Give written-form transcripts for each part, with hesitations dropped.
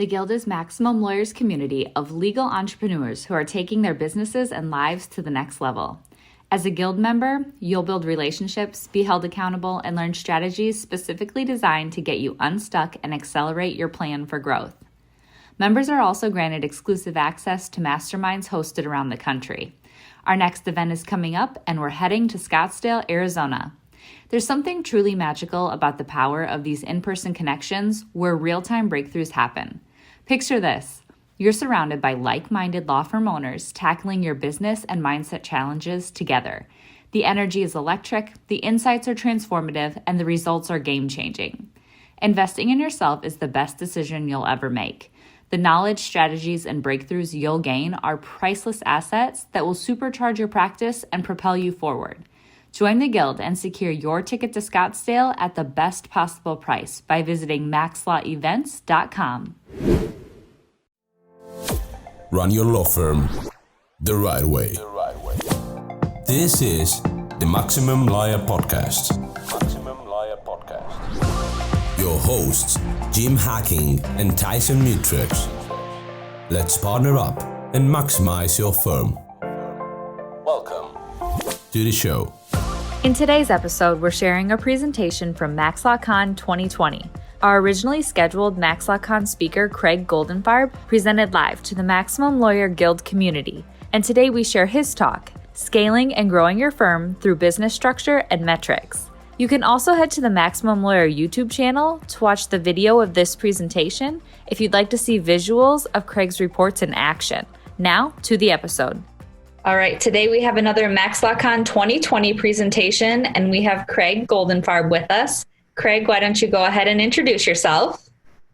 The Guild is Maximum Lawyers' community of legal entrepreneurs who are taking their businesses and lives to the next level. As a Guild member, you'll build relationships, be held accountable, and learn strategies specifically designed to get you unstuck and accelerate your plan for growth. Members are also granted exclusive access to masterminds hosted around the country. Our next event is coming up, and we're heading to Scottsdale, Arizona. There's something truly magical about the power of these in-person connections where real-time breakthroughs happen. Picture this. You're surrounded by like-minded law firm owners tackling your business and mindset challenges together. The energy is electric, the insights are transformative, and the results are game-changing. Investing in yourself is the best decision you'll ever make. The knowledge, strategies, and breakthroughs you'll gain are priceless assets that will supercharge your practice and propel you forward. Join the Guild and secure your ticket to Scottsdale at the best possible price by visiting maxlawevents.com. Run your law firm the right way. This is the Maximum Lawyer Podcast. Your hosts, Jim Hacking and Tyson Mutrux. Let's partner up and maximize your firm. Welcome to the show. In today's episode, we're sharing a presentation from MaxLawCon 2020. Our originally scheduled MaxLawCon speaker, Craig Goldenfarb, presented live to the Maximum Lawyer Guild community. And today we share his talk, Scaling and Growing Your Firm Through Business Structure and Metrics. You can also head to the Maximum Lawyer YouTube channel to watch the video of this presentation if you'd like to see visuals of Craig's reports in action. Now to the episode. All right, today we have another MaxLawCon 2020 presentation, and we have Craig Goldenfarb with us. Craig, why don't you go ahead and introduce yourself?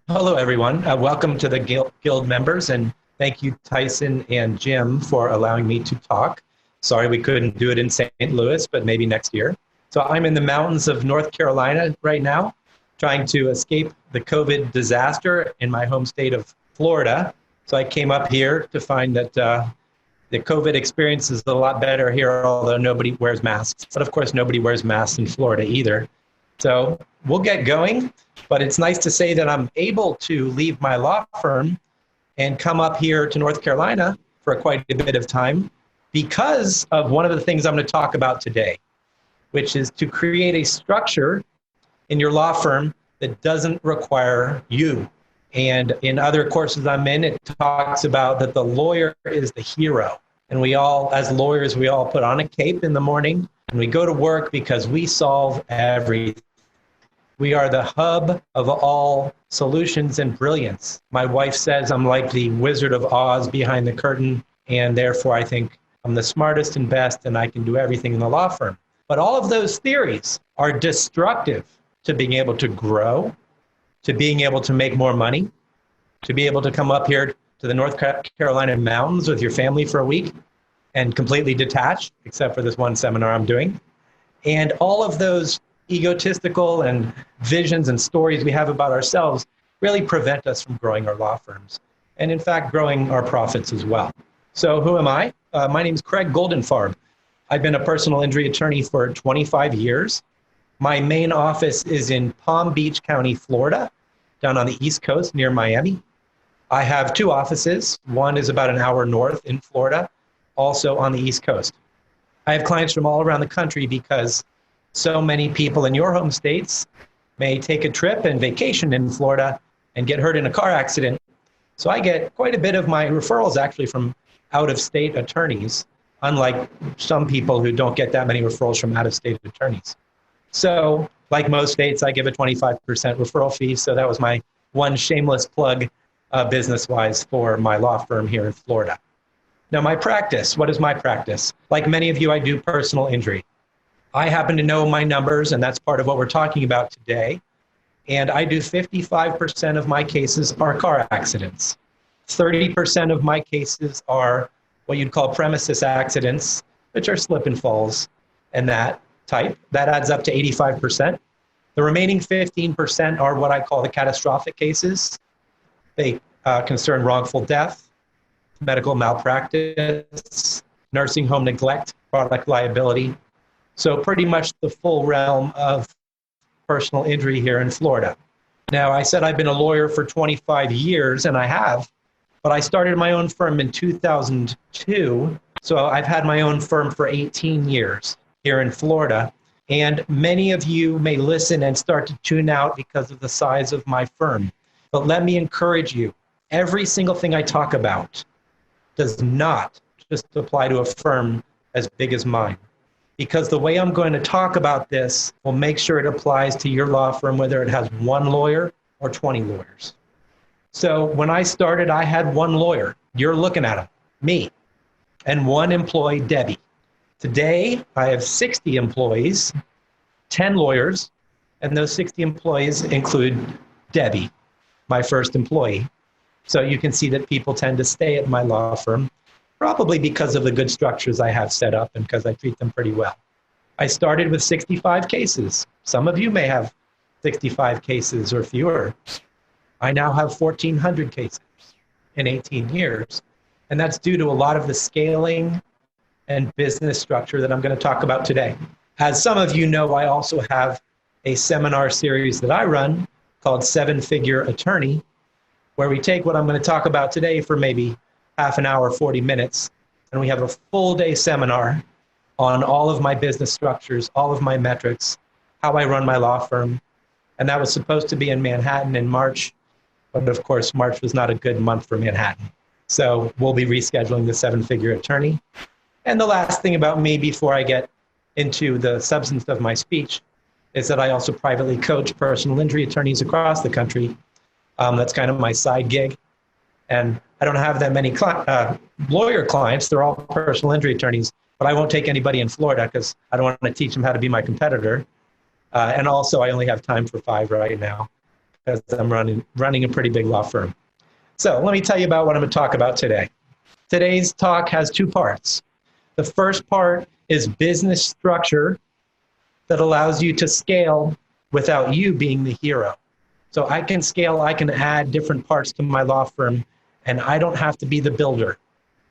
Hello, everyone. Welcome to the Guild members, and thank you, Tyson and Jim, for allowing me to talk. Sorry we couldn't do it in St. Louis, but maybe next year. So I'm in the mountains of North Carolina right now, trying to escape the COVID disaster in my home state of Florida. So I came up here to find that the COVID experience is a lot better here, although nobody wears masks. But of course, nobody wears masks in Florida either. So we'll get going, but it's nice to say that I'm able to leave my law firm and come up here to North Carolina for quite a bit of time because of one of the things I'm going to talk about today, which is to create a structure in your law firm that doesn't require you. And in other courses I'm in, it talks about that the lawyer is the hero. And we all, as lawyers, we all put on a cape in the morning and we go to work because we solve everything. We are the hub of all solutions and brilliance. My wife says I'm like the Wizard of Oz behind the curtain, and therefore I think I'm the smartest and best and I can do everything in the law firm. But all of those theories are destructive to being able to grow, to being able to make more money, to be able to come up here to the North Carolina mountains with your family for a week and completely detached, except for this one seminar I'm doing. And all of those egotistical and visions and stories we have about ourselves really prevent us from growing our law firms and, in fact, growing our profits as well. So who am I? My name is Craig Goldenfarb. I've been a personal injury attorney for 25 years. My main office is in Palm Beach County, Florida, down on the East Coast near Miami. I have two offices. One is about an hour north in Florida, also on the East Coast. I have clients from all around the country because so many people in your home states may take a trip and vacation in Florida and get hurt in a car accident. So I get quite a bit of my referrals actually from out-of-state attorneys, unlike some people who don't get that many referrals from out-of-state attorneys. So like most states, I give a 25% referral fee. So that was my one shameless plug business-wise for my law firm here in Florida. Now my practice, what is my practice? Like many of you, I do personal injury. I happen to know my numbers, and that's part of what we're talking about today. And I do 55% of my cases are car accidents. 30% of my cases are what you'd call premises accidents, which are slip and falls and that type. That adds up to 85%. The remaining 15% are what I call the catastrophic cases. They concern wrongful death, medical malpractice, nursing home neglect, product liability. So pretty much the full realm of personal injury here in Florida. Now, I said I've been a lawyer for 25 years, and I have, but I started my own firm in 2002. So I've had my own firm for 18 years here in Florida. And many of you may listen and start to tune out because of the size of my firm. But let me encourage you, every single thing I talk about does not just apply to a firm as big as mine. Because the way I'm going to talk about this will make sure it applies to your law firm, whether it has one lawyer or 20 lawyers. So when I started, I had one lawyer. You're looking at him, me, and one employee, Debbie. Today, I have 60 employees, 10 lawyers, and those 60 employees include Debbie, my first employee. So you can see that people tend to stay at my law firm, probably because of the good structures I have set up and because I treat them pretty well. I started with 65 cases. Some of you may have 65 cases or fewer. I now have 1,400 cases in 18 years. And that's due to a lot of the scaling and business structure that I'm going to talk about today. As some of you know, I also have a seminar series that I run called 7-Figure Attorney, where we take what I'm going to talk about today for maybe half an hour, 40 minutes, and we have a full day seminar on all of my business structures, all of my metrics, how I run my law firm. And that was supposed to be in Manhattan in March, but of course, March was not a good month for Manhattan. So we'll be rescheduling the 7-Figure Attorney. And the last thing about me before I get into the substance of my speech is that I also privately coach personal injury attorneys across the country. That's kind of my side gig. And I don't have that many lawyer clients. They're all personal injury attorneys, but I won't take anybody in Florida because I don't want to teach them how to be my competitor. And also, I only have time for 5 right now because I'm running a pretty big law firm. So let me tell you about what I'm going to talk about today. Today's talk has 2 parts. The first part is business structure that allows you to scale without you being the hero. So I can scale, I can add different parts to my law firm, and I don't have to be the builder.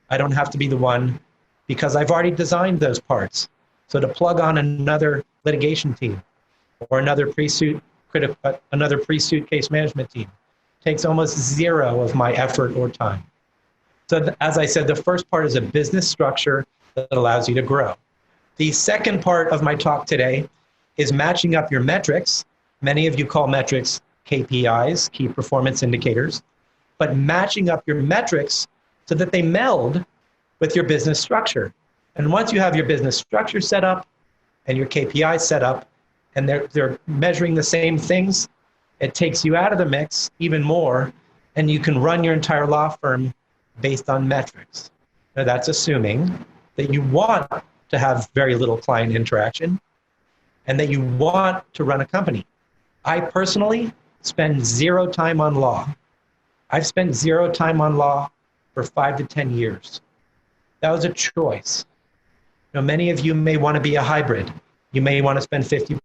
I don't have to be the one because I've already designed those parts. So to plug on another litigation team or another pre-suit case management team takes almost 0 of my effort or time. So as I said, the first part is a business structure that allows you to grow. The second part of my talk today is matching up your metrics. Many of you call metrics KPIs, key performance indicators, but matching up your metrics so that they meld with your business structure. And once you have your business structure set up and your KPIs set up, and they're measuring the same things, it takes you out of the mix even more, and you can run your entire law firm based on metrics. Now that's assuming that you want to have very little client interaction and that you want to run a company. I personally spend 0 time on law. I've spent 0 time on law for 5 to 10 years. That was a choice. Now, many of you may want to be a hybrid. You may want to spend 50%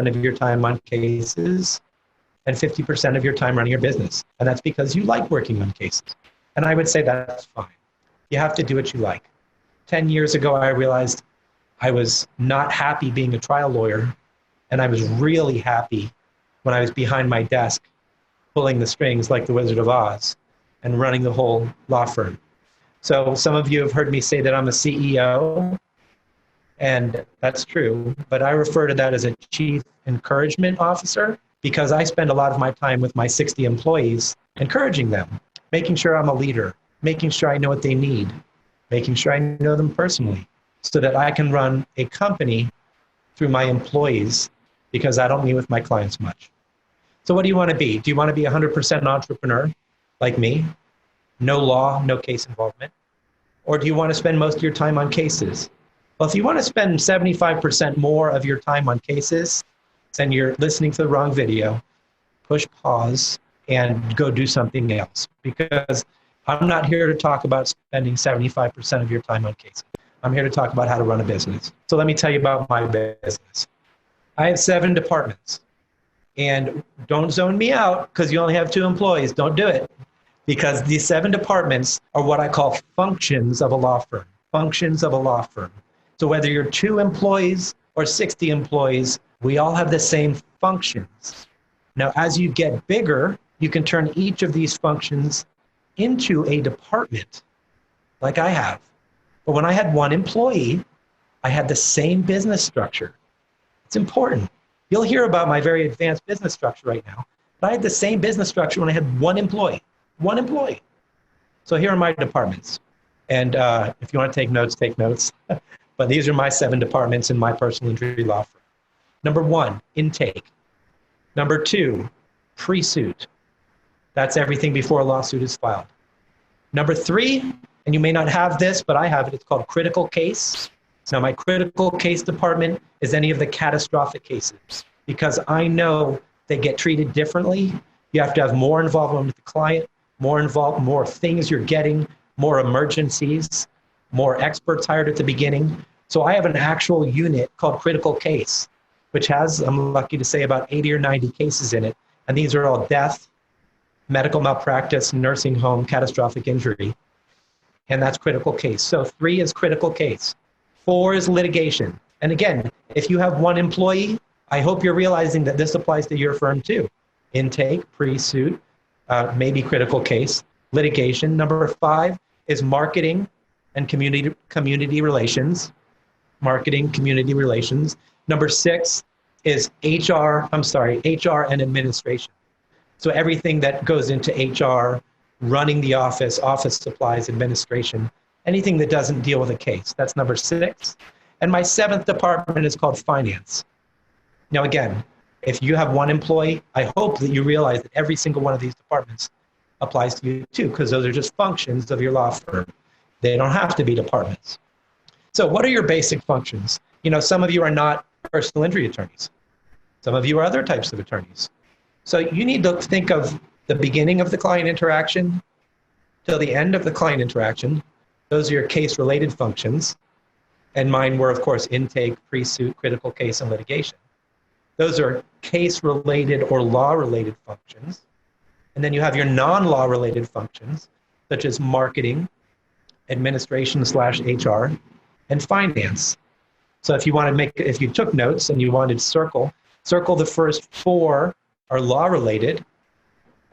of your time on cases and 50% of your time running your business. And that's because you like working on cases. And I would say that's fine. You have to do what you like. 10 years ago, I realized I was not happy being a trial lawyer, and I was really happy when I was behind my desk pulling the strings like the Wizard of Oz and running the whole law firm. So some of you have heard me say that I'm a CEO, and that's true, but I refer to that as a Chief Encouragement Officer because I spend a lot of my time with my 60 employees encouraging them, making sure I'm a leader, making sure I know what they need, making sure I know them personally so that I can run a company through my employees because I don't meet with my clients much. So what do you want to be? Do you want to be 100% entrepreneur like me? No law, no case involvement? Or do you want to spend most of your time on cases? Well, if you want to spend 75% more of your time on cases, then you're listening to the wrong video. Push pause and go do something else because I'm not here to talk about spending 75% of your time on cases. I'm here to talk about how to run a business. So let me tell you about my business. I have 7 departments. And don't zone me out because you only have 2 employees. Don't do it. Because these 7 departments are what I call functions of a law firm. Functions of a law firm. So whether you're 2 employees or 60 employees, we all have the same functions. Now, as you get bigger, you can turn each of these functions into a department, like I have. But when I had one employee, I had the same business structure. It's important. You'll hear about my very advanced business structure right now, but I had the same business structure when I had one employee. One employee. So here are my departments. And if you want to take notes, take notes. But these are my 7 departments in my personal injury law firm. Number 1, intake. Number 2, pre-suit. That's everything before a lawsuit is filed. Number 3, and you may not have this, but I have it, it's called critical case. Now, my critical case department is any of the catastrophic cases, because I know they get treated differently. You have to have more involvement with the client, more things you're getting, more emergencies, more experts hired at the beginning. So I have an actual unit called critical case, which has, I'm lucky to say, about 80 or 90 cases in it. And these are all death, medical malpractice, nursing home, catastrophic injury. And that's critical case. So 3 is critical case. 4 is litigation. And again, if you have one employee, I hope you're realizing that this applies to your firm too. Intake, pre-suit, maybe critical case, litigation. Number 5 is marketing and community relations. Marketing, community relations. Number 6 is HR and administration. So everything that goes into HR, running the office supplies, administration, anything that doesn't deal with a case. That's number 6. And my 7th department is called finance. Now, again, if you have one employee, I hope that you realize that every single one of these departments applies to you too, because those are just functions of your law firm. They don't have to be departments. So what are your basic functions? You know, some of you are not personal injury attorneys. Some of you are other types of attorneys. So you need to think of the beginning of the client interaction till the end of the client interaction. Those are your case-related functions. And mine were, of course, intake, pre-suit, critical case, and litigation. Those are case-related or law-related functions. And then you have your non-law related functions, such as marketing, administration/HR, and finance. So if you took notes and you wanted circle the first 4 are law related,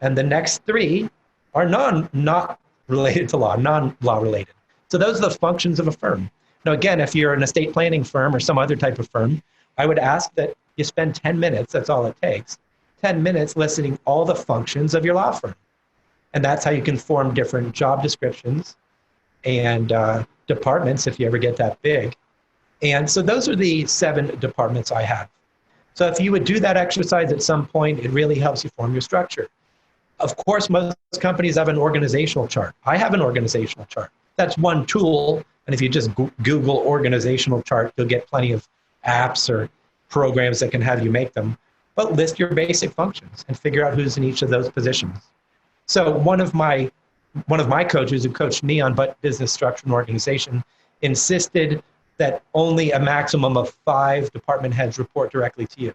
and the next 3 are not related to law, non-law related. So those are the functions of a firm. Now, again, if you're an estate planning firm or some other type of firm, I would ask that you spend 10 minutes, that's all it takes, 10 minutes listing all the functions of your law firm. And that's how you can form different job descriptions and departments if you ever get that big. And so those are the 7 departments I have. So if you would do that exercise at some point, it really helps you form your structure. Of course, most companies have an organizational chart. I have an organizational chart. That's one tool. And if you just Google organizational chart, you'll get plenty of apps or programs that can have you make them. But list your basic functions and figure out who's in each of those positions. So one of my coaches who coached me on business structure and organization insisted that only a maximum of 5 department heads report directly to you.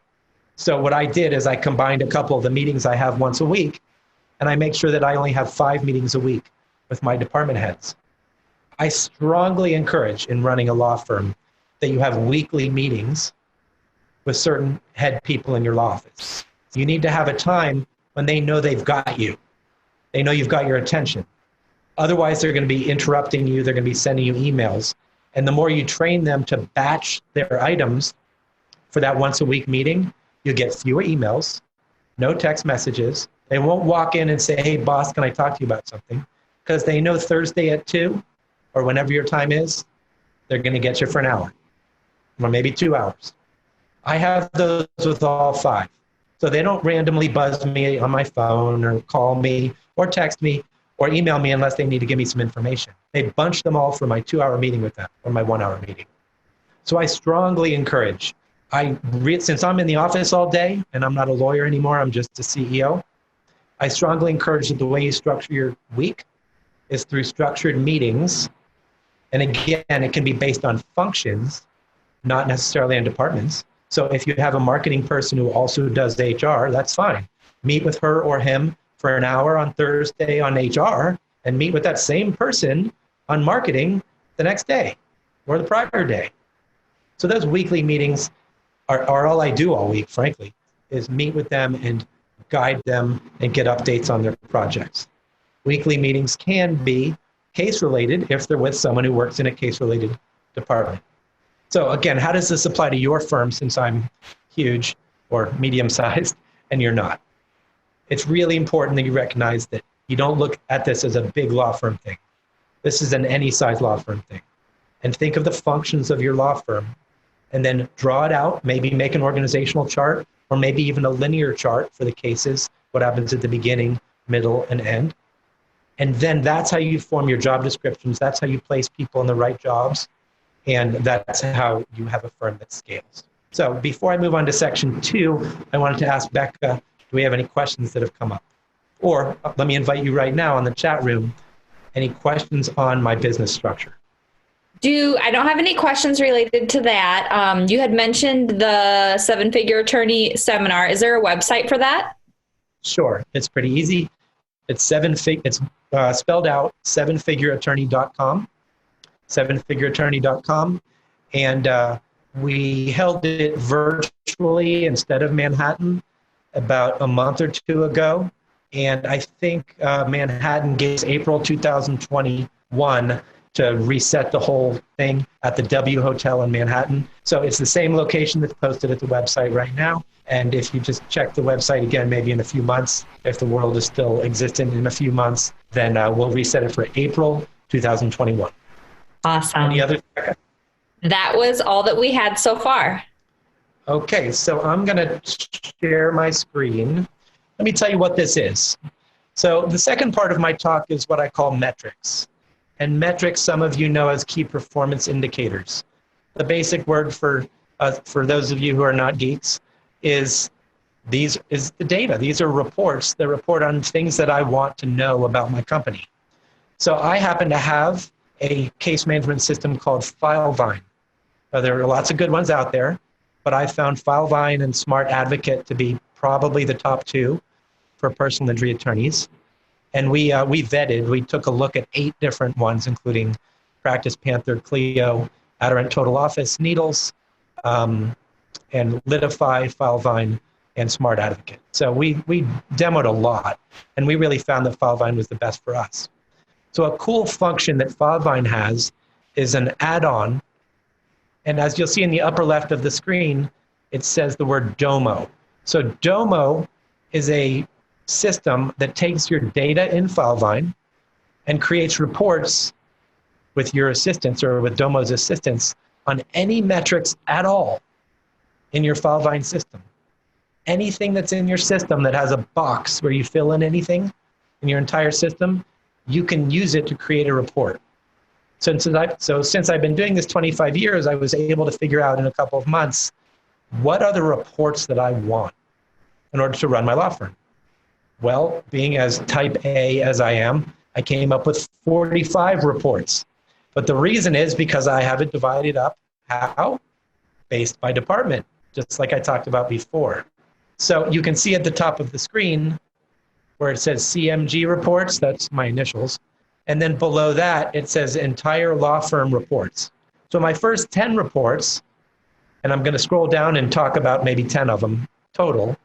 So what I did is I combined a couple of the meetings I have once a week, and I make sure that I only have 5 meetings a week with my department heads. I strongly encourage in running a law firm that you have weekly meetings with certain head people in your law office. You need to have a time when they know they've got you. They know you've got your attention. Otherwise, they're going to be interrupting you. They're going to be sending you emails. And the more you train them to batch their items for that once a week meeting, you'll get fewer emails, no text messages. They won't walk in and say, hey, boss, can I talk to you about something? Because they know Thursday at 2 or whenever your time is, they're going to get you for an hour or maybe 2 hours. I have those with all 5. So they don't randomly buzz me on my phone or call me or text me or email me unless they need to give me some information. They bunch them all for my 2-hour meeting with them or my 1-hour meeting. So I strongly encourage, since I'm in the office all day and I'm not a lawyer anymore, I'm just a CEO, I strongly encourage that the way you structure your week is through structured meetings. And again, it can be based on functions, not necessarily on departments. So if you have a marketing person who also does HR, that's fine. Meet with her or him for an hour on Thursday on HR and meet with that same person on marketing the next day or the prior day. So those weekly meetings are all I do all week, frankly, is meet with them and guide them, and get updates on their projects. Weekly meetings can be case-related if they're with someone who works in a case-related department. So again, how does this apply to your firm since I'm huge or medium-sized and you're not? It's really important that you recognize that you don't look at this as a big law firm thing. This is an any size law firm thing. And think of the functions of your law firm and then draw it out, maybe make an organizational chart or maybe even a linear chart for the cases, what happens at the beginning, middle, and end. And then that's how you form your job descriptions. That's how you place people in the right jobs. And that's how you have a firm that scales. So before I move on to section 2, I wanted to ask Becca, do we have any questions that have come up? Or let me invite you right now in the chat room, any questions on my business structure? I don't have any questions related to that. You had mentioned the 7-figure attorney seminar. Is there a website for that? Sure, it's pretty easy. It's spelled out 7figureattorney.com, 7figureattorney.com. And we held it virtually instead of Manhattan about a month or two ago. And I think Manhattan gave April 2021 to reset the whole thing at the W Hotel in Manhattan. So it's the same location that's posted at the website right now. And if you just check the website again, maybe in a few months, if the world is still existent in a few months, then we'll reset it for April 2021. Awesome. Any other? That was all that we had so far. Okay, so I'm going to share my screen. Let me tell you what this is. So the second part of my talk is what I call metrics. And metrics, some of you know as key performance indicators. The basic word for those of you who are not geeks is the data. These are reports that report on things that I want to know about my company. So I happen to have a case management system called FileVine. Now, there are lots of good ones out there, but I found FileVine and Smart Advocate to be probably the top 2 for personal injury attorneys. And we took a look at 8 different ones, including Practice Panther, Clio, Adorant Total Office, Needles, and Litify, FileVine, and Smart Advocate. So we demoed a lot, and we really found that FileVine was the best for us. So a cool function that FileVine has is an add-on, and as you'll see in the upper left of the screen, it says the word Domo. So Domo is a system that takes your data in FileVine and creates reports with your assistance or with Domo's assistance on any metrics at all in your FileVine system. Anything that's in your system that has a box where you fill in anything in your entire system, you can use it to create a report. So since I've been doing this 25 years, I was able to figure out in a couple of months, what are the reports that I want in order to run my law firm? Well, being as type A as I am, I came up with 45 reports. But the reason is because I have it divided up, how? Based by department, just like I talked about before. So you can see at the top of the screen where it says CMG reports, that's my initials. And then below that, it says entire law firm reports. So my first 10 reports, and I'm going to scroll down and talk about maybe 10 of them total,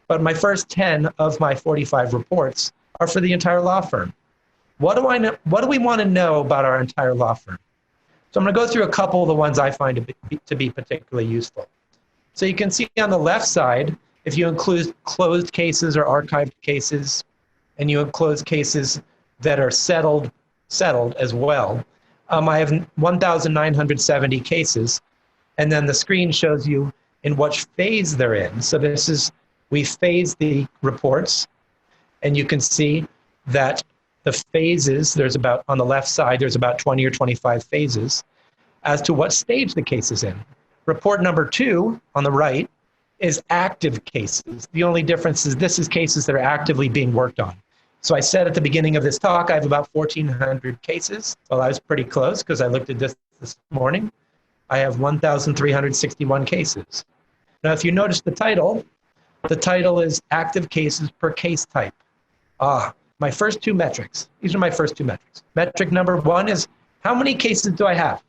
but my first 10 of my 45 reports are for the entire law firm. What do we want to know about our entire law firm? So I'm going to go through a couple of the ones I find to be particularly useful. So you can see on the left side, if you include closed cases or archived cases, and you include cases that are settled as well, I have 1,970 cases, and then the screen shows you in which phase they're in. So we phase the reports, and you can see that the phases, on the left side, there's about 20 or 25 phases as to what stage the case is in. Report number 2 on the right is active cases. The only difference is this is cases that are actively being worked on. So I said at the beginning of this talk, I have about 1,400 cases. Well, I was pretty close because I looked at this morning. I have 1,361 cases. Now, if you notice the title is active cases per case type. My first 2 metrics. These are my first 2 metrics. Metric number 1 is how many cases do I have?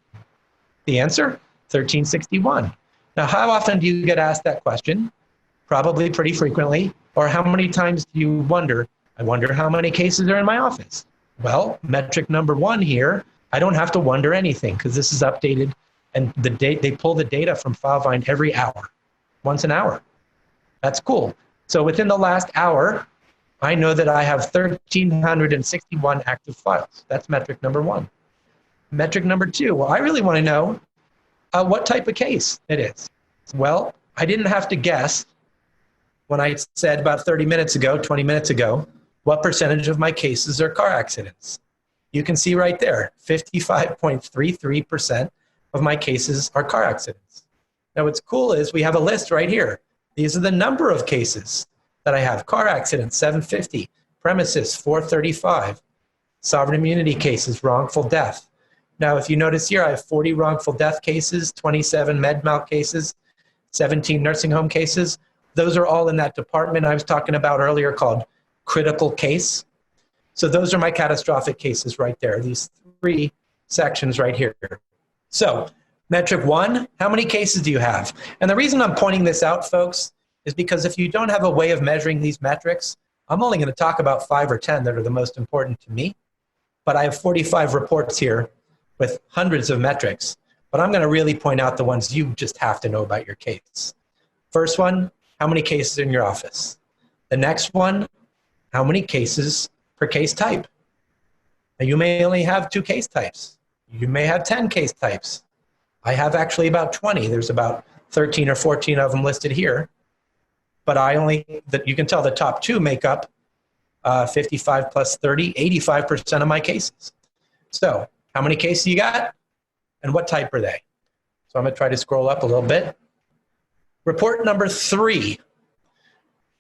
The answer, 1,361. Now, how often do you get asked that question? Probably pretty frequently. Or how many times do you wonder, I wonder how many cases are in my office? Well, metric number 1 here, I don't have to wonder anything because this is updated, and they pull the data from FileVine every hour, once an hour. That's cool. So within the last hour, I know that I have 1,361 active files. That's metric number 1. Metric number 2, well, I really want to know what type of case it is. Well, I didn't have to guess when I said about 30 minutes ago, 20 minutes ago, what percentage of my cases are car accidents. You can see right there, 55.33% of my cases are car accidents. Now what's cool is we have a list right here. These are the number of cases that I have. Car accidents, 750. Premises, 435. Sovereign immunity cases, wrongful death. Now if you notice here, I have 40 wrongful death cases, 27 med mal cases, 17 nursing home cases. Those are all in that department I was talking about earlier called critical case. So those are my catastrophic cases right there, these 3 sections right here. So metric 1, how many cases do you have? And the reason I'm pointing this out, folks, is because if you don't have a way of measuring these metrics, I'm only going to talk about 5 or 10 that are the most important to me. But I have 45 reports here with hundreds of metrics. But I'm going to really point out the ones you just have to know about your case. First one, how many cases in your office? The next one, how many cases per case type? Now you may only have 2 case types. You may have 10 case types. I have actually about 20. There's about 13 or 14 of them listed here. But you can tell the top 2 make up 55 plus 30, 85% of my cases. So how many cases you got? And what type are they? So I'm going to try to scroll up a little bit. Report number 3.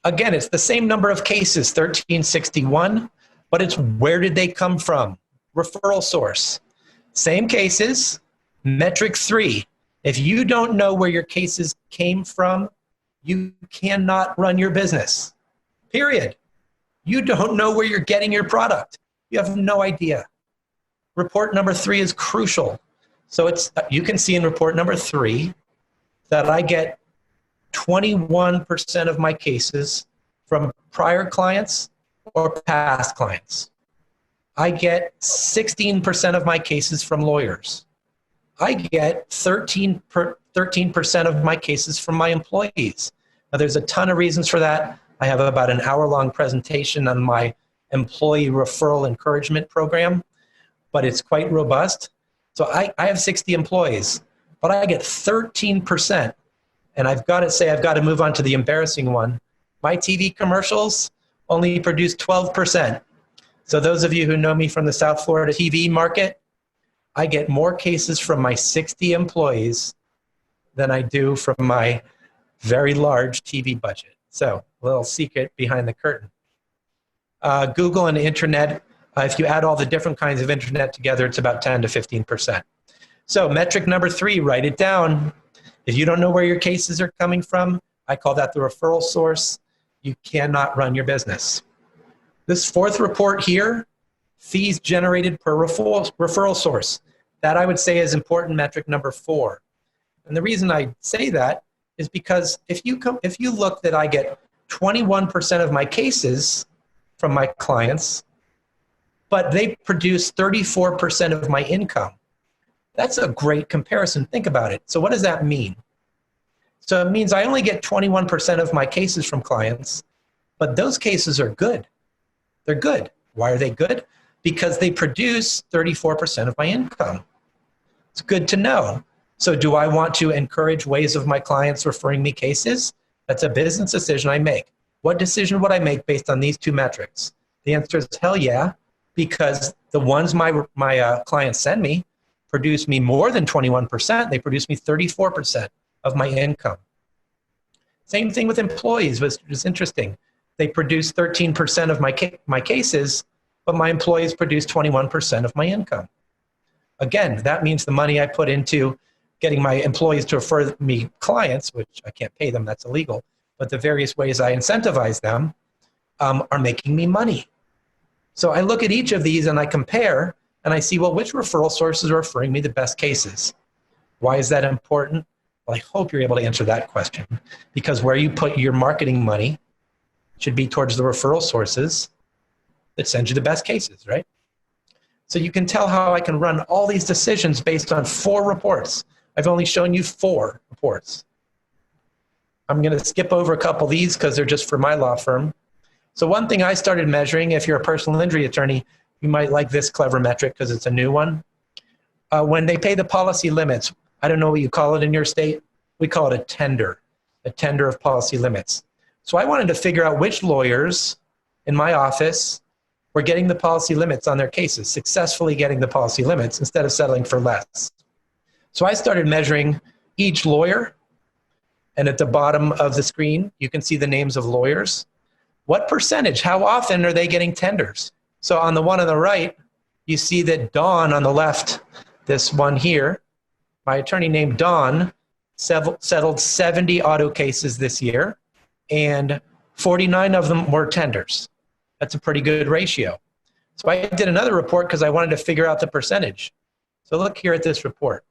Again, it's the same number of cases, 1361, but it's where did they come from? Referral source. Same cases, metric 3. If you don't know where your cases came from, you cannot run your business, period. You don't know where you're getting your product. You have no idea. Report number 3 is crucial. So you can see in report number 3 that I get 21% of my cases from prior clients or past clients. I get 16% of my cases from lawyers. I get 13% of my cases from my employees. Now there's a ton of reasons for that. I have about an hour-long presentation on my employee referral encouragement program, but it's quite robust. So I have 60 employees, but I get 13%. And I've got to move on to the embarrassing one. My TV commercials only produce 12%. So those of you who know me from the South Florida TV market, I get more cases from my 60 employees than I do from my very large TV budget. So a little secret behind the curtain. Google and internet, if you add all the different kinds of internet together, it's about 10 to 15%. So metric number 3, write it down. If you don't know where your cases are coming from, I call that the referral source. You cannot run your business. This 4th report here, fees generated per referral source. That I would say is important metric number 4. And the reason I say that is because if you look that I get 21% of my cases from my clients, but they produce 34% of my income. That's a great comparison. Think about it. So what does that mean? So it means I only get 21% of my cases from clients, but those cases are good. They're good. Why are they good? Because they produce 34% of my income. It's good to know. So do I want to encourage ways of my clients referring me cases? That's a business decision I make. What decision would I make based on these 2 metrics? The answer is hell yeah, because the ones my clients send me produce me more than 21%. They produce me 34% of my income. Same thing with employees, which is interesting. They produce 13% of my cases, but my employees produce 21% of my income. Again, that means the money I put into getting my employees to refer me clients, which I can't pay them, that's illegal, but the various ways I incentivize them are making me money. So I look at each of these and I compare and I see, well, which referral sources are referring me the best cases? Why is that important? Well, I hope you're able to answer that question, because where you put your marketing money should be towards the referral sources that send you the best cases, right? So you can tell how I can run all these decisions based on 4 reports. I've only shown you 4 reports. I'm going to skip over a couple of these because they're just for my law firm. So one thing I started measuring, if you're a personal injury attorney, you might like this clever metric because it's a new one. When they pay the policy limits, I don't know what you call it in your state. We call it a tender of policy limits. So I wanted to figure out which lawyers in my office were getting the policy limits on their cases, successfully getting the policy limits instead of settling for less. So I started measuring each lawyer, and at the bottom of the screen, you can see the names of lawyers. What percentage, how often are they getting tenders? So on the one on the right, you see that Dawn on the left, this one here, my attorney named Dawn, settled 70 auto cases this year, and 49 of them were tenders. That's a pretty good ratio. So I did another report because I wanted to figure out the percentage. So look here at this report.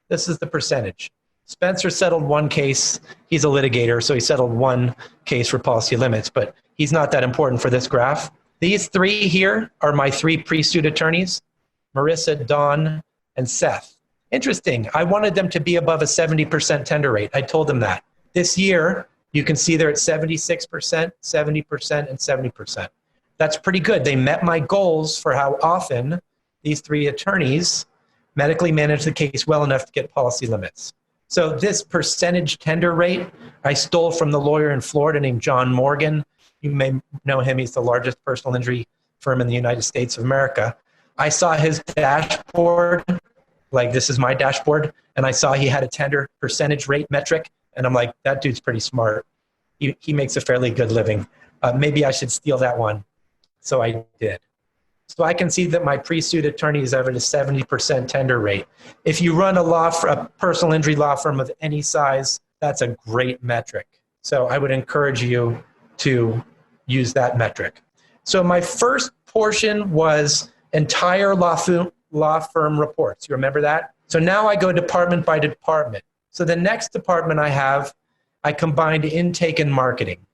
This is the percentage. Spencer settled 1 case. He's a litigator, so he settled 1 case for policy limits, but he's not that important for this graph. These 3 here are my 3 pre-suit attorneys, Marissa, Dawn, and Seth. Interesting. I wanted them to be above a 70% tender rate. I told them that. This year, you can see they're at 76%, 70%, and 70%. That's pretty good. They met my goals for how often these 3 attorneys medically manage the case well enough to get policy limits. So this percentage tender rate, I stole from the lawyer in Florida named John Morgan. You may know him. He's the largest personal injury firm in the United States of America. I saw his dashboard, like this is my dashboard, and I saw he had a tender percentage rate metric, and I'm like, that dude's pretty smart. He makes a fairly good living. Maybe I should steal that one. So I did. So I can see that my pre-suit attorneys have a 70% tender rate. If you run a personal injury law firm of any size, that's a great metric. So I would encourage you to use that metric. So my first portion was entire law firm reports. You remember that? So now I go department by department. So the next department I combined intake and marketing.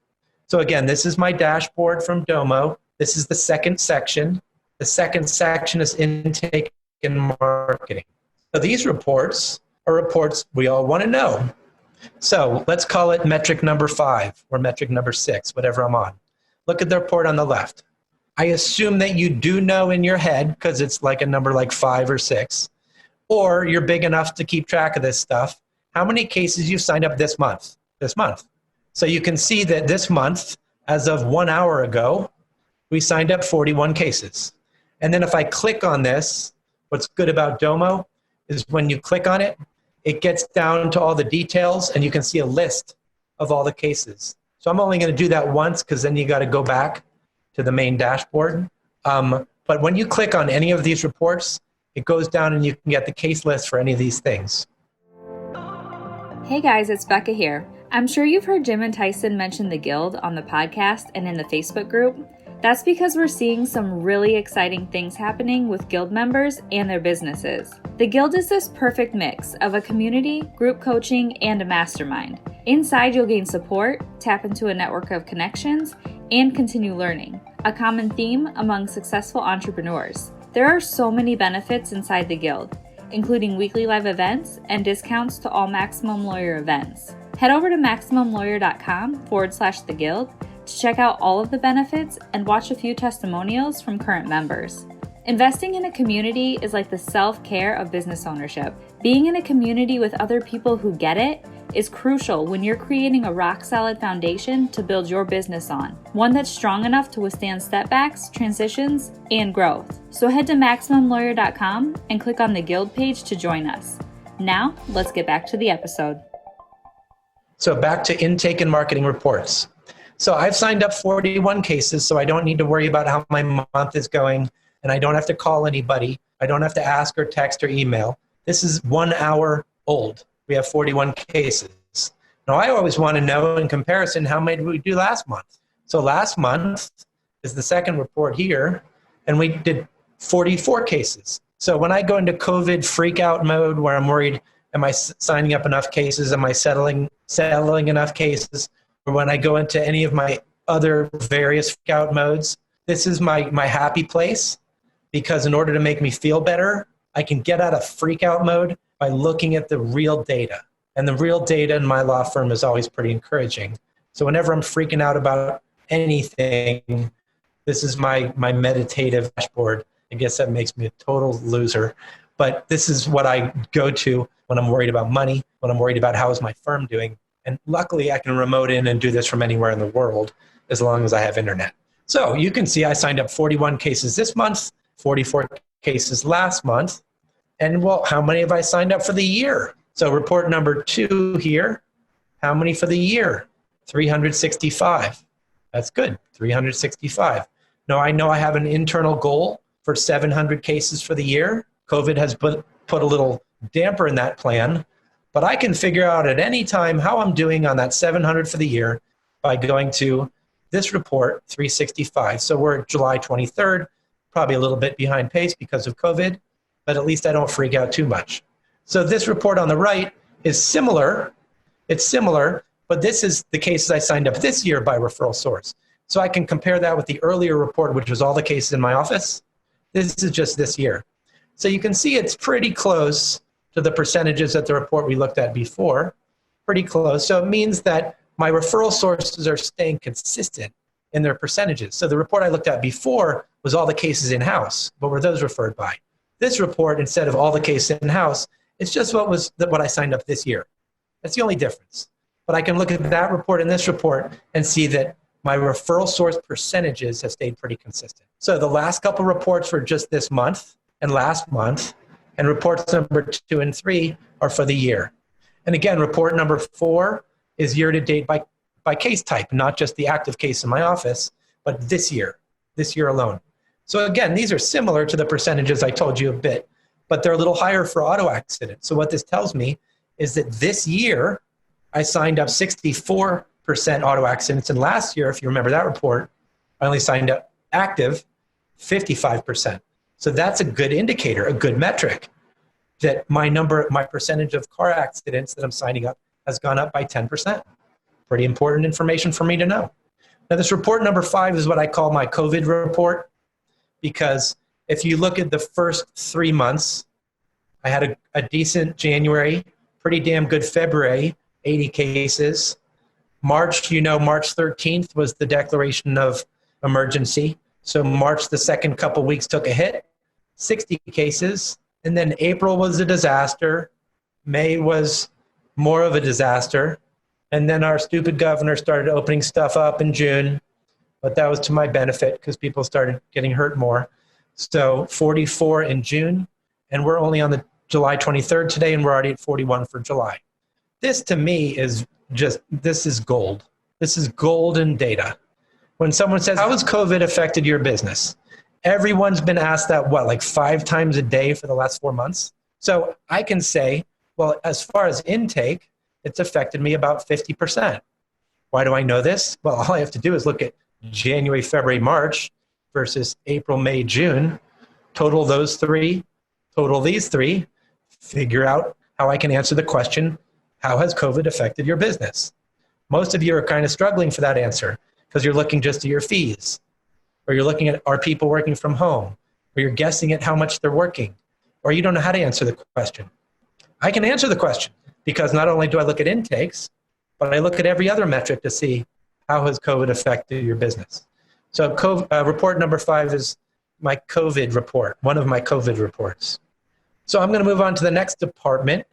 So again, this is my dashboard from Domo. This is the second section. The second section is intake and marketing. So these reports are reports we all want to know. So let's call it metric number 5 or metric number 6, whatever I'm on. Look at the report on the left. I assume that you do know in your head, because it's like a number like 5 or 6, or you're big enough to keep track of this stuff, how many cases you've signed up this month. So you can see that this month, as of 1 hour ago, we signed up 41 cases. And then if I click on this, what's good about Domo is when you click on it, it gets down to all the details and you can see a list of all the cases. So I'm only going to do that once because then you got to go back to the main dashboard. But when you click on any of these reports, it goes down and you can get the case list for any of these things. Hey guys, it's Becca here. I'm sure you've heard Jim and Tyson mention the Guild on the podcast and in the Facebook group. That's because we're seeing some really exciting things happening with Guild members and their businesses. The Guild is this perfect mix of a community, group coaching, and a mastermind. Inside, you'll gain support, tap into a network of connections, and continue learning, a common theme among successful entrepreneurs. There are so many benefits inside the Guild, including weekly live events and discounts to all Maximum Lawyer events. Head over to MaximumLawyer.com/the Guild to check out all of the benefits and watch a few testimonials from current members. Investing in a community is like the self-care of business ownership. Being in a community with other people who get it is crucial when you're creating a rock-solid foundation to build your business on, one that's strong enough to withstand setbacks, transitions, and growth. So head to MaximumLawyer.com and click on the Guild page to join us. Now, let's get back to the episode. So back to intake and marketing reports. So I've signed up 41 cases, so I don't need to worry about how my month is going, and I don't have to call anybody. I don't have to ask or text or email. This is 1 hour old. We have 41 cases. Now, I always want to know in comparison, how many did we do last month? So last month is the second report here, and we did 44 cases. So when I go into COVID freak out mode where I'm worried Am I signing up enough cases? Am I settling enough cases? Or when I go into any of my other various freak out modes, this is my happy place, because in order to make me feel better, I can get out of freak out mode by looking at the real data. And the real data in my law firm is always pretty encouraging. So whenever I'm freaking out about anything, this is my meditative dashboard. I guess that makes me a total loser. But this is what I go to when I'm worried about money, when I'm worried about how is my firm doing. And luckily, I can remote in and do this from anywhere in the world as long as I have internet. So you can see I signed up 41 cases this month, 44 cases last month. And well, how many have I signed up for the year? So report number 2 here. How many for the year? 365. That's good, 365. Now, I know I have an internal goal for 700 cases for the year. COVID has put a little damper in that plan, but I can figure out at any time how I'm doing on that 700 for the year by going to this report, 365. So we're July 23rd, probably a little bit behind pace because of COVID, but at least I don't freak out too much. So this report on the right is similar. It's similar, but this is the cases I signed up this year by referral source. So I can compare that with the earlier report, which was all the cases in my office. This is just this year. So you can see it's pretty close to the percentages at the report we looked at before, pretty close. So it means that my referral sources are staying consistent in their percentages. So the report I looked at before was all the cases in-house. What were those referred by? This report, instead of all the cases in-house, it's just what I signed up this year. That's the only difference. But I can look at that report and this report and see that my referral source percentages have stayed pretty consistent. So the last couple reports were just this month and last month, and reports number 2 and 3 are for the year. And again, report number 4 is year to date by case type, not just the active case in my office, but this year alone. So again, these are similar to the percentages I told you a bit, but they're a little higher for auto accidents. So what this tells me is that this year I signed up 64% auto accidents, and last year, if you remember that report, I only signed up active 55%. So that's a good indicator, a good metric, that my percentage of car accidents that I'm signing up has gone up by 10%. Pretty important information for me to know. Now, this report number 5 is what I call my COVID report, because if you look at the first 3 months, I had a decent January, pretty damn good February, 80 cases. March, March 13th was the declaration of emergency. So March, the second couple weeks took a hit, 60 cases. And then April was a disaster. May was more of a disaster. And then our stupid governor started opening stuff up in June. But that was to my benefit because people started getting hurt more. So 44 in June. And we're only on the July 23rd today, and we're already at 41 for July. This to me is this is gold. This is golden data. When someone says, how has COVID affected your business? Everyone's been asked that, like 5 times a day for the last 4 months? So I can say, well, as far as intake, it's affected me about 50%. Why do I know this? Well, all I have to do is look at January, February, March versus April, May, June, total those 3, total these 3, figure out how I can answer the question, how has COVID affected your business? Most of you are kind of struggling for that answer because you're looking just at your fees, or you're looking at are people working from home, or you're guessing at how much they're working, or you don't know how to answer the question. I can answer the question because not only do I look at intakes, but I look at every other metric to see how has COVID affected your business. So report number 5 is my COVID report, one of my COVID reports. So I'm going to move on to the next department.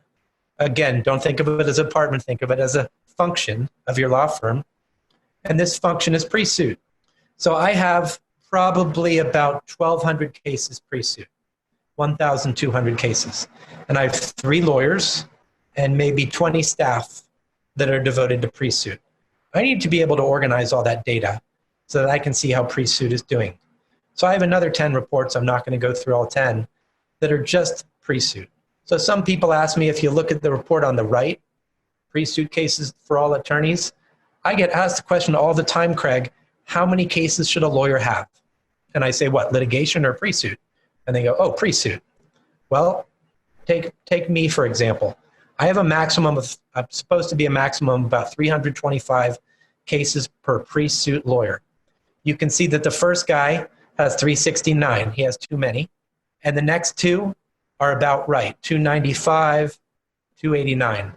Again, don't think of it as a department, think of it as a function of your law firm. And this function is pre-suit. So I have probably about 1,200 cases pre-suit, 1,200 cases. And I have 3 lawyers and maybe 20 staff that are devoted to pre-suit. I need to be able to organize all that data so that I can see how pre-suit is doing. So I have another 10 reports. I'm not going to go through all 10 that are just pre-suit. So some people ask me, if you look at the report on the right, pre-suit cases for all attorneys, I get asked the question all the time, Craig, how many cases should a lawyer have? And I say, what, litigation or pre-suit? And they go, oh, pre-suit. Well, take me, for example. I have a maximum of, supposed to be a maximum of about 325 cases per pre-suit lawyer. You can see that the first guy has 369. He has too many. And the next two are about right, 295, 289.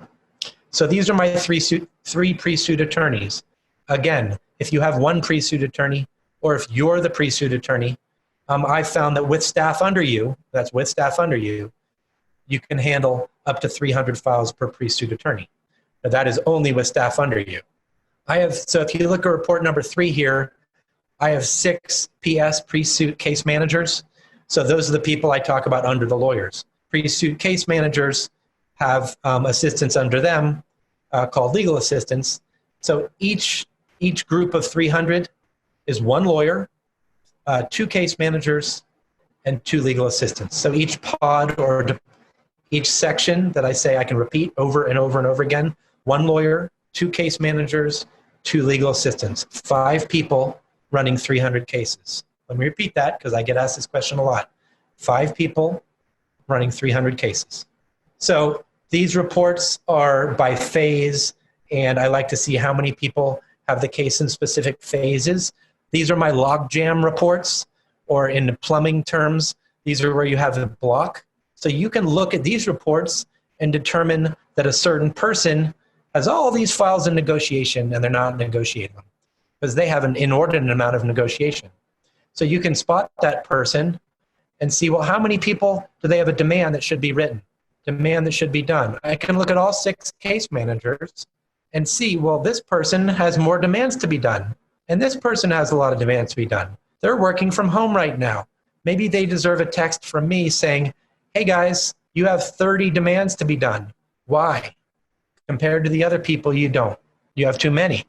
So these are my three pre-suit attorneys. Again, if you have one pre-suit attorney, or if you're the pre-suit attorney, I found that with staff under you, that's with staff under you, you can handle up to 300 files per pre-suit attorney. Now that is only with staff under you. So if you look at report number 3 here, I have 6 PS, pre-suit case managers. So those are the people I talk about under the lawyers. Pre-suit case managers have assistants under them called legal assistants. So each group of 300 is 1 lawyer, 2 case managers, and 2 legal assistants. So each pod or each section that I say I can repeat over and over and over again, 1 lawyer, 2 case managers, 2 legal assistants, 5 people running 300 cases. Let me repeat that because I get asked this question a lot. 5 people running 300 cases. So these reports are by phase, and I like to see how many people have the case in specific phases. These are my logjam reports, or in plumbing terms, these are where you have a block. So you can look at these reports and determine that a certain person has all these files in negotiation and they're not negotiating them because they have an inordinate amount of negotiation. So you can spot that person and see, well, how many people do they have a demand that should be written, demand that should be done? I can look at all 6 case managers and see, well, this person has more demands to be done, and this person has a lot of demands to be done. They're working from home right now. Maybe they deserve a text from me saying, hey guys, you have 30 demands to be done. Why? Compared to the other people, you don't. You have too many.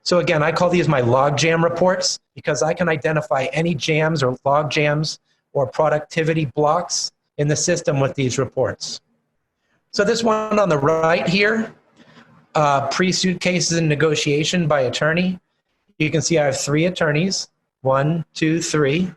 So again, I call these my log jam reports because I can identify any jams or log jams or productivity blocks in the system with these reports. So this one on the right here, pre-suit cases and negotiation by attorney. You can see I have 3 attorneys, 1, 2, 3.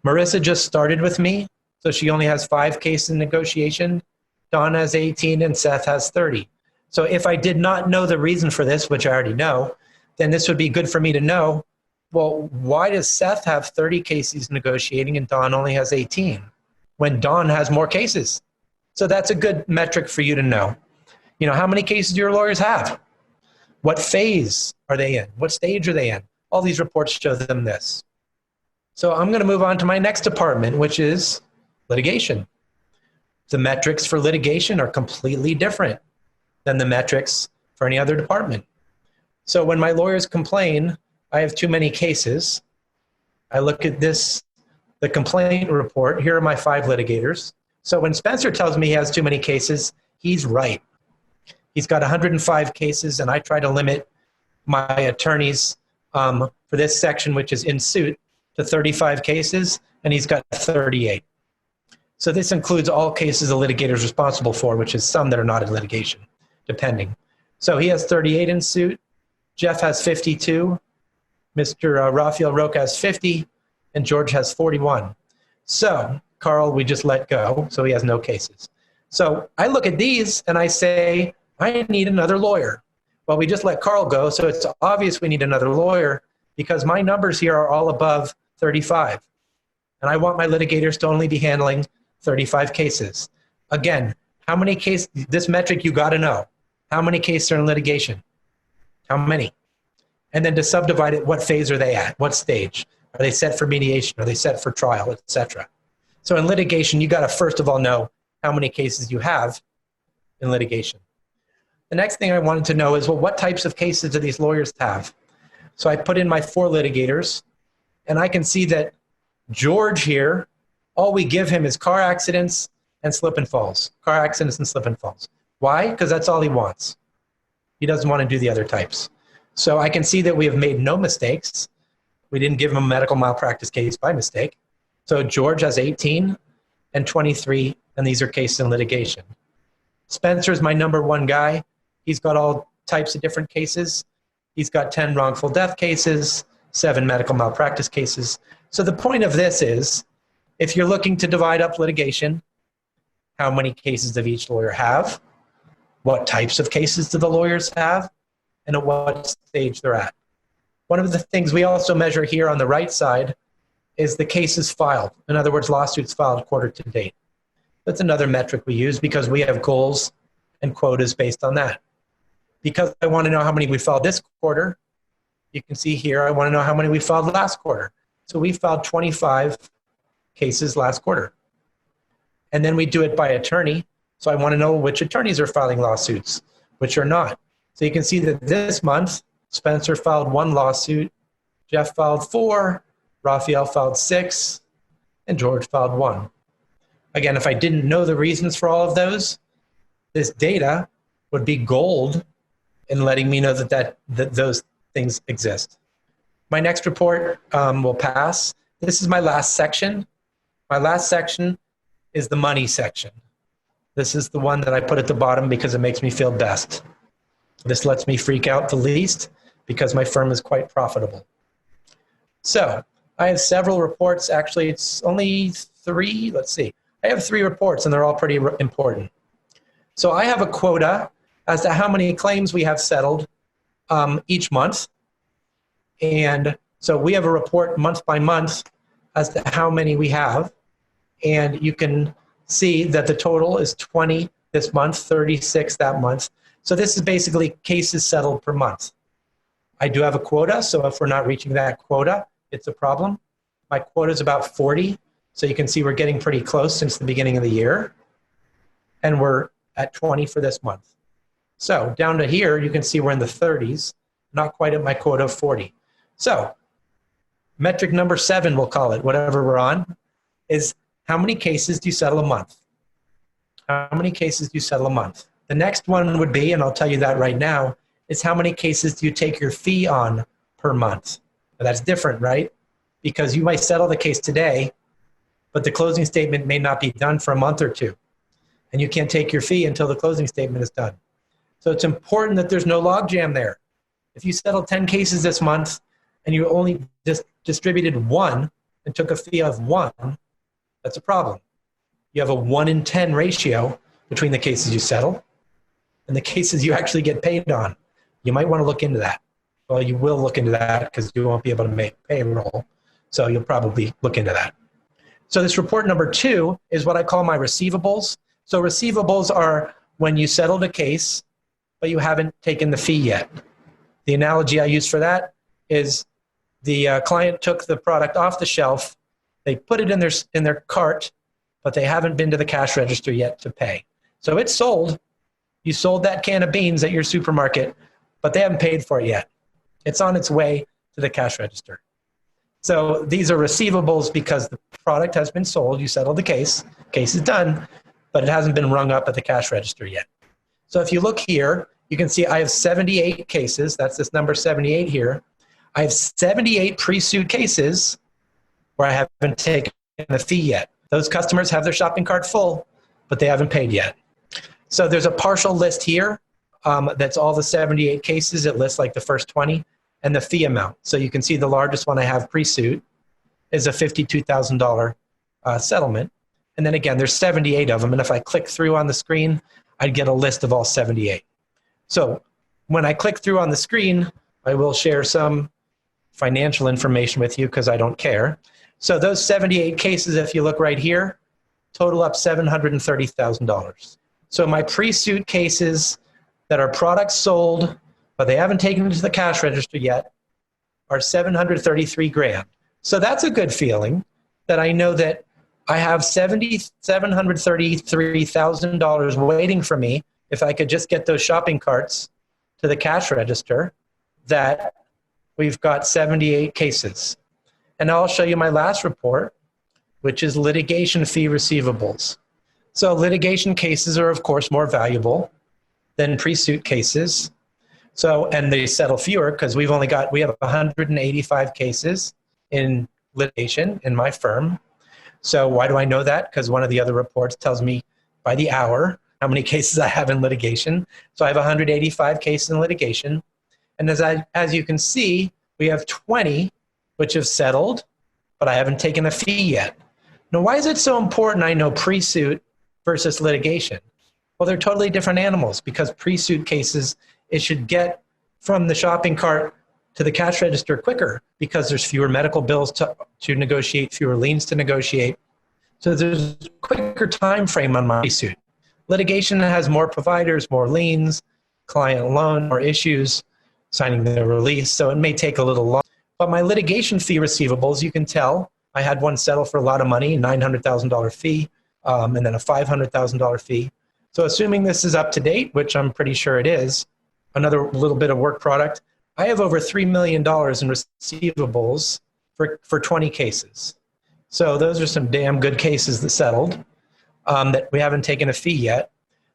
Marissa just started with me, so she only has 5 cases in negotiation. Don has 18 and Seth has 30. So if I did not know the reason for this, which I already know, then this would be good for me to know, well, why does Seth have 30 cases negotiating and Don only has 18 when Don has more cases? So that's a good metric for you to know. You know, how many cases do your lawyers have? What phase are they in? What stage are they in? All these reports show them this. So I'm going to move on to my next department, which is litigation. The metrics for litigation are completely different than the metrics for any other department. So when my lawyers complain, I have too many cases, I look at this, the complaint report. Here are my 5 litigators. So when Spencer tells me he has too many cases, he's right. He's got 105 cases, and I try to limit my attorneys for this section, which is in suit, to 35 cases, and he's got 38. So this includes all cases the litigator is responsible for, which is some that are not in litigation, depending. So he has 38 in suit. Jeff has 52. Mr. Rafael Roca has 50, and George has 41. So Carl, we just let go, so he has no cases. So I look at these and I say, I need another lawyer. Well, we just let Carl go, so it's obvious we need another lawyer because my numbers here are all above 35. And I want my litigators to only be handling 35 cases. Again, how many cases, this metric you got to know. How many cases are in litigation? How many? And then to subdivide it, what phase are they at? What stage? Are they set for mediation? Are they set for trial, etc.? So in litigation, you got to first of all know how many cases you have in litigation. The next thing I wanted to know is, well, what types of cases do these lawyers have? So I put in my 4 litigators, and I can see that George here, all we give him is car accidents and slip and falls. Car accidents and slip and falls. Why? Because that's all he wants. He doesn't want to do the other types. So I can see that we have made no mistakes. We didn't give him a medical malpractice case by mistake. So George has 18 and 23, and these are cases in litigation. Spencer's my number 1 guy. He's got all types of different cases. He's got 10 wrongful death cases, 7 medical malpractice cases. So the point of this is, if you're looking to divide up litigation, how many cases does each lawyer have? what types of cases do the lawyers have, and at what stage they're at. One of the things we also measure here on the right side is the cases filed. In other words, lawsuits filed quarter to date. That's another metric we use because we have goals and quotas based on that. Because I want to know how many we filed this quarter, you can see here, I want to know how many we filed last quarter. So we filed 25 cases last quarter. And then we do it by attorney. So I want to know which attorneys are filing lawsuits, which are not. So you can see that this month, Spencer filed 1 lawsuit, Jeff filed 4, Raphael filed 6, and George filed 1. Again, if I didn't know the reasons for all of those, this data would be gold in letting me know that those things exist. My next report will pass. This is my last section. My last section is the money section. This is the one that I put at the bottom because it makes me feel best. This lets me freak out the least because my firm is quite profitable. So I have several reports. Actually, it's only 3. Let's see. I have 3 reports, and they're all pretty important. So I have a quota as to how many claims we have settled each month. And so we have a report month by month as to how many we have. And you can see that the total is 20 this month, 36 that month. So this is basically cases settled per month. I do have a quota, so if we're not reaching that quota, it's a problem. My quota is about 40, so you can see we're getting pretty close since the beginning of the year. And we're at 20 for this month. So down to here, you can see we're in the 30s, not quite at my quota of 40. So metric number 7, we'll call it, whatever we're on, is how many cases do you settle a month? How many cases do you settle a month? The next one would be, and I'll tell you that right now, is how many cases do you take your fee on per month? Now that's different, right? Because you might settle the case today, but the closing statement may not be done for a month or 2. And you can't take your fee until the closing statement is done. So it's important that there's no logjam there. If you settle 10 cases this month and you only distributed 1 and took a fee of 1, that's a problem. You have a 1 in 10 ratio between the cases you settle and the cases you actually get paid on. You might want to look into that. Well, you will look into that because you won't be able to make payroll. So you'll probably look into that. So this report number 2 is what I call my receivables. So receivables are when you settled a case, but you haven't taken the fee yet. The analogy I use for that is the client took the product off the shelf, they put it in their cart, but they haven't been to the cash register yet to pay. So it's sold. You sold that can of beans at your supermarket, but they haven't paid for it yet. It's on its way to the cash register. So these are receivables because the product has been sold, you settled the case is done, but it hasn't been rung up at the cash register yet. So if you look here, you can see I have 78 cases. That's this number 78 here. I have 78 pre-suit cases where I haven't taken the fee yet. Those customers have their shopping cart full, but they haven't paid yet. So there's a partial list here that's all the 78 cases. It lists like the first 20 and the fee amount. So you can see the largest one I have pre-suit is a $52,000 settlement. And then again, there's 78 of them. And if I click through on the screen, I'd get a list of all 78. So when I click through on the screen, I will share some financial information with you because I don't care. So those 78 cases, if you look right here, total up $730,000. So my pre-suit cases that are products sold, but they haven't taken it to the cash register yet, are $733,000. So that's a good feeling that I know that I have $733,000 waiting for me if I could just get those shopping carts to the cash register, that we've got 78 cases. And I'll show you my last report, which is litigation fee receivables. So litigation cases are, of course, more valuable than pre-suit cases. So, and they settle fewer because we have 185 cases in litigation in my firm. So why do I know that? Because one of the other reports tells me by the hour how many cases I have in litigation. So I have 185 cases in litigation. And as you can see, we have 20 which have settled, but I haven't taken a fee yet. Now, why is it so important I know pre-suit versus litigation? Well, they're totally different animals because pre-suit cases, it should get from the shopping cart to the cash register quicker because there's fewer medical bills to negotiate, fewer liens to negotiate. So there's a quicker time frame on my pre-suit. Litigation has more providers, more liens, client loan, more issues, signing the release. So it may take a little longer. But my litigation fee receivables, you can tell, I had one settle for a lot of money, $900,000 fee, and then a $500,000 fee. So assuming this is up to date, which I'm pretty sure it is, another little bit of work product, I have over $3 million in receivables for 20 cases. So those are some damn good cases that settled that we haven't taken a fee yet.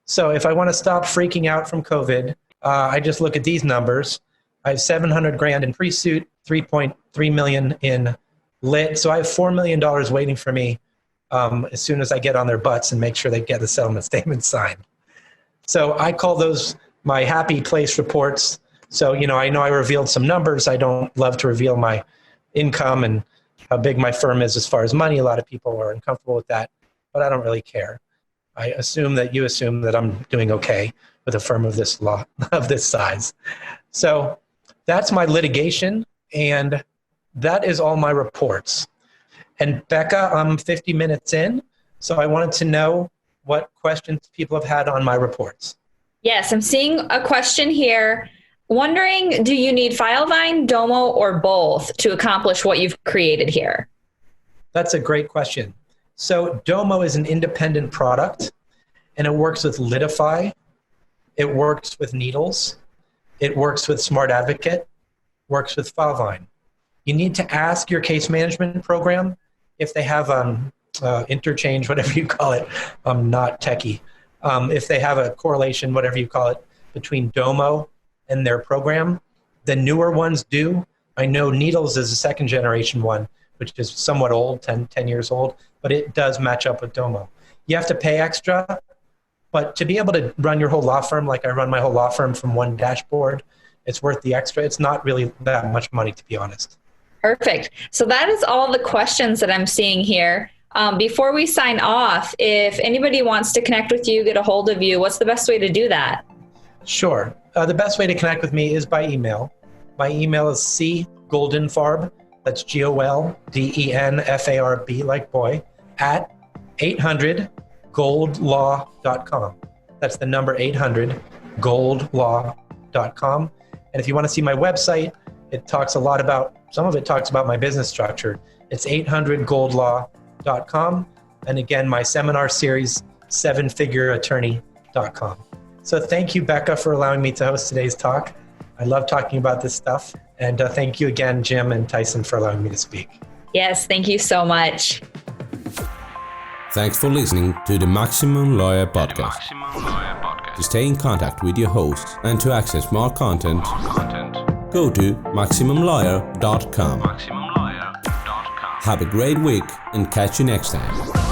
So if I want to stop freaking out from COVID, I just look at these numbers. I have $700,000 in pre-suit, 3.3 million in lit. So I have $4 million waiting for me as soon as I get on their butts and make sure they get the settlement statement signed. So I call those my happy place reports. So, I know I revealed some numbers. I don't love to reveal my income and how big my firm is as far as money. A lot of people are uncomfortable with that, but I don't really care. I assume that you assume that I'm doing okay with a firm of this size. So that's my litigation, and that is all my reports. And Becca, I'm 50 minutes in, so I wanted to know what questions people have had on my reports. Yes, I'm seeing a question here. Wondering, do you need Filevine, Domo, or both to accomplish what you've created here? That's a great question. So Domo is an independent product, and it works with Litify. It works with Needles. It works with Smart Advocate, works with Filevine. You need to ask your case management program if they have interchange, whatever you call it. I'm not techie. If they have a correlation, whatever you call it, between Domo and their program. The newer ones do. I know Needles is a second generation one, which is somewhat old, 10 years old, but it does match up with Domo. You have to pay extra, but to be able to run your whole law firm, like I run my whole law firm from one dashboard, it's worth the extra. It's not really that much money, to be honest. Perfect. So that is all the questions that I'm seeing here. Before we sign off, if anybody wants to connect with you, get a hold of you, what's the best way to do that? Sure. The best way to connect with me is by email. My email is cgoldenfarb, that's GOLDENFARB, like boy, at 800goldlaw.com. That's the number 800goldlaw.com. And if you want to see my website, it talks a lot about, some of it talks about my business structure. It's 800goldlaw.com. And again, my seminar series, 7figureattorney.com. So thank you, Becca, for allowing me to host today's talk. I love talking about this stuff. And thank you again, Jim and Tyson, for allowing me to speak. Yes, thank you so much. Thanks for listening to the Maximum Lawyer Podcast. To stay in contact with your hosts and to access more content, go to MaximumLawyer.com. Have a great week and catch you next time.